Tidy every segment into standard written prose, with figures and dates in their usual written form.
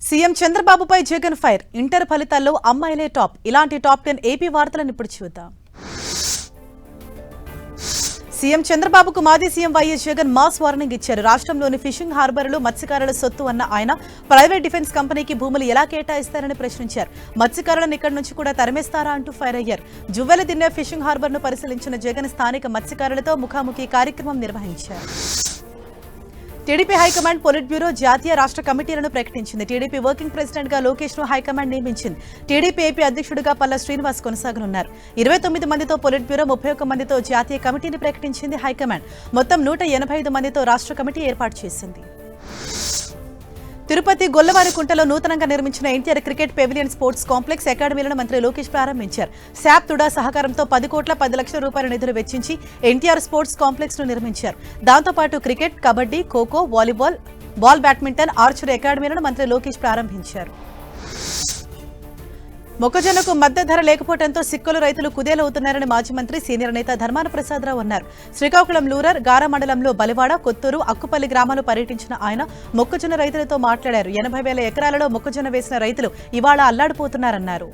CM చంద్రబాబుపై Jagan fire. Inter ఫలితాల్లో అమ్మాయిలే టాప్. ఇలాంటి టాప్ 10 ఏపీ వార్తలను ఇప్పుడు చూద్దాం. సీఎం చంద్రబాబుకు మాజీ CM YS Jagan mass warning ఇచ్చారు. రాష్ట్రంలోని ఫిషింగ్ హార్బర్లు మత్స్యకారుల సొత్తు అన్న ఆయన ప్రైవేట్ డిఫెన్స్ కంపెనీకి భూములు ఎలా కేటాయిస్తారని ప్రశ్నించారు. మత్స్యకారులను ఇక్కడి నుంచి కూడా తరిమేస్తారా అంటూ ఫైర్ అయ్యారు. జువ్వెల దిన్నె ఫిషింగ్ హార్బర్ ను పరిశీలించిన జగన్ స్థానిక మత్స్యకారులతో ముఖాముఖి కార్యక్రమం నిర్వహించారు. టీడీపీ హైకమాండ్ పొలిట్ బ్యూరో జాతీయ రాష్ట్ర కమిటీలను ప్రకటించింది. టీడీపీ వర్కింగ్ ప్రెసిడెంట్ గా లోకేష్ ను హైకమాండ్ నియమించింది. టీడీపీ ఏపీ అధ్యక్షుడిగా పల్లా శ్రీనివాస్ కొనసాగనున్నారు. 29 మందితో పొలిట్ బ్యూరో, 31 మందితో జాతీయ కమిటీని ప్రకటించింది హైకమాండ్. మొత్తం 185 మందితో రాష్ట్ర కమిటీ ఏర్పాటు చేసింది. తిరుపతి గొల్లవారికుంటలో నూతనంగా నిర్మించిన NTR cricket pavilion sports complex అకాడమీలను మంత్రి లోకేష్ ప్రారంభించారు. శాప్ తుడా సహకారంతో 10,10,00,000 రూపాయల నిధులు వెచ్చించి ఎన్టీఆర్ స్పోర్ట్స్ కాంప్లెక్స్ ను నిర్మించారు. దాంతోపాటు cricket, kabaddi, kho kho, volleyball, ball badminton, archery అకాడమీలను మంత్రి లోకేష్ ప్రారంభించారు. మొక్కజొన్నకు మద్దతు ధర లేకపోవడంతో సిక్కులు రైతులు కుదేలవుతున్నారని మాజీ మంత్రి సీనియర్ నేత ధర్మాన ప్రసాదరావు అన్నారు. శ్రీకాకుళం రూరల్, గార మండలంలో బలివాడ, కొత్తూరు, అక్కుపల్లి గ్రామాలు పర్యటించిన ఆయన మొక్కజొన్న రైతులతో మాట్లాడారు. 80,000 ఎకరాలలో మొక్కజొన్న వేసిన రైతులు ఇవాళ అల్లాడిపోతున్నారన్నారు.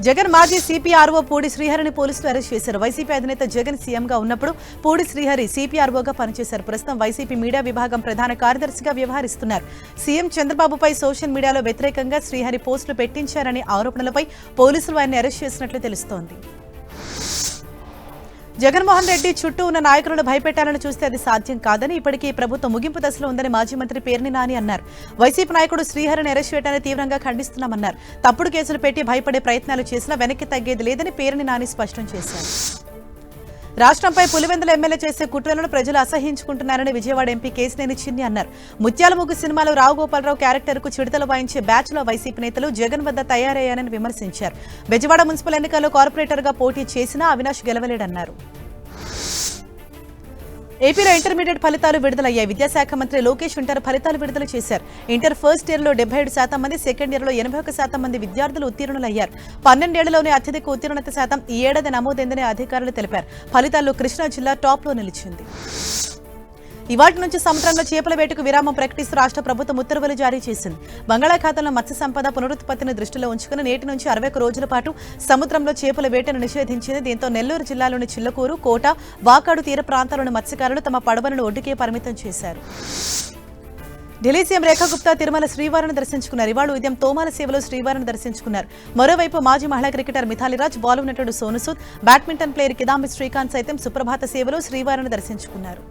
జగన్ మాజీ సిపిఆర్ఓ పూడి శ్రీహరిని పోలీసులు అరెస్ట్ చేశారు. వైసీపీ అధినేత జగన్ సీఎంగా ఉన్నప్పుడు పూడి శ్రీహరి సిపిఆర్ఓగా పనిచేశారు. ప్రస్తుతం వైసీపీ మీడియా విభాగం ప్రధాన కార్యదర్శిగా వ్యవహరిస్తున్నారు. సీఎం చంద్రబాబుపై సోషల్ మీడియాలో వ్యతిరేకంగా శ్రీహరి పోస్టులు పెట్టించారనే ఆరోపణలపై పోలీసులు ఆయన్ని అరెస్ట్ చేసినట్లు తెలుస్తోంది. జగన్మోహన్ రెడ్డి చుట్టూ ఉన్న నాయకులను భయపెట్టాలని చూస్తే అది సాధ్యం కాదని, ఇప్పటికీ ప్రభుత్వం ముగింపు దశలో ఉందని మాజీ మంత్రి పేర్ని నాని అన్నారు. వైసీపీ నాయకుడు శ్రీహరిని అరెస్ట్ చేయడాన్ని తీవ్రంగా ఖండిస్తున్నామన్నారు. తప్పుడు కేసులు పెట్టి భయపడే ప్రయత్నాలు చేసినా వెనక్కి తగ్గేది లేదని పేర్ని నాని స్పష్టం చేశారు. రాష్ట్రంపై పులివెందుల ఎమ్మెల్యే చేసే కుట్రలను ప్రజలు అసహ్యించుకుంటున్నారని విజయవాడ ఎంపీ కేశినేని చిన్ని అన్నారు. ముత్యాలముగ్గు సినిమాలో రావు గోపాలరావు క్యారెక్టర్ కు చిడతలు వాయించే బ్యాచ్ లో వైసీపీ నేతలు జగన్ వద్ద తయారయ్యారని విమర్శించారు. బెజవాడ మున్సిపల్ ఎన్నికల్లో కార్పొరేటర్ గా పోటీ చేసినా అవినాష్ గెలవలేడన్నారు. ఏపీలో ఇంటర్మీడియట్ ఫలితాలు విడుదలయ్యాయి. విద్యాశాఖ మంత్రి లోకేష్ ఇంటర్ ఫలితాలు విడుదల చేశారు. ఇంటర్ ఫస్ట్ ఇయర్ లో 77% మంది, సెకండ్ ఇయర్ లో 81% మంది విద్యార్థులు ఉత్తీర్ణులయ్యారు. 12 ఏళ్లలోనే అత్యధిక ఉత్తీర్ణత శాతం ఈ ఏడాది నమోదైందని అధికారులు తెలిపారు. ఫలితాల్లో కృష్ణా జిల్లా టాప్ లో నిలిచింది. ఇవాటి నుంచి సముద్రంలో చేపల వేటకు విరామం ప్రకటిస్తూ రాష్ట్ర ప్రభుత్వం ఉత్తర్వులు జారీ చేసింది. బంగాళాఖాతంలో మత్స్య సంపద పునరుత్పత్తిని దృష్టిలో ఉంచుకుని నేటి నుంచి 61 రోజుల పాటు సముద్రంలో చేపల వేటను నిషేధించింది. దీంతో నెల్లూరు జిల్లాలోని చిల్లకూరు, కోట, వాకాడు తీర ప్రాంతాల్లోని మత్స్యకారులు తమ పడవలను ఒడ్డుకే పరిమితం చేశారు. ఢిల్లీ సీఎం రేఖా గుప్తా తిరుమల శ్రీవారిని దర్శించుకున్నారు. ఇవాళ ఉదయం తోమాల సేవలో శ్రీవారిని దర్శించుకున్నారు. మరోవైపు మాజీ మహిళా క్రికెటర్ మిథాలీరాజ్, బాలీవుడ్ నటుడు సోను సూద్, బ్యాడ్మింటన్ ప్లేయర్ కిదాంబి శ్రీకాంత్ సైతం సుప్రభాత సేవలో శ్రీవారిని దర్శించుకున్నారు.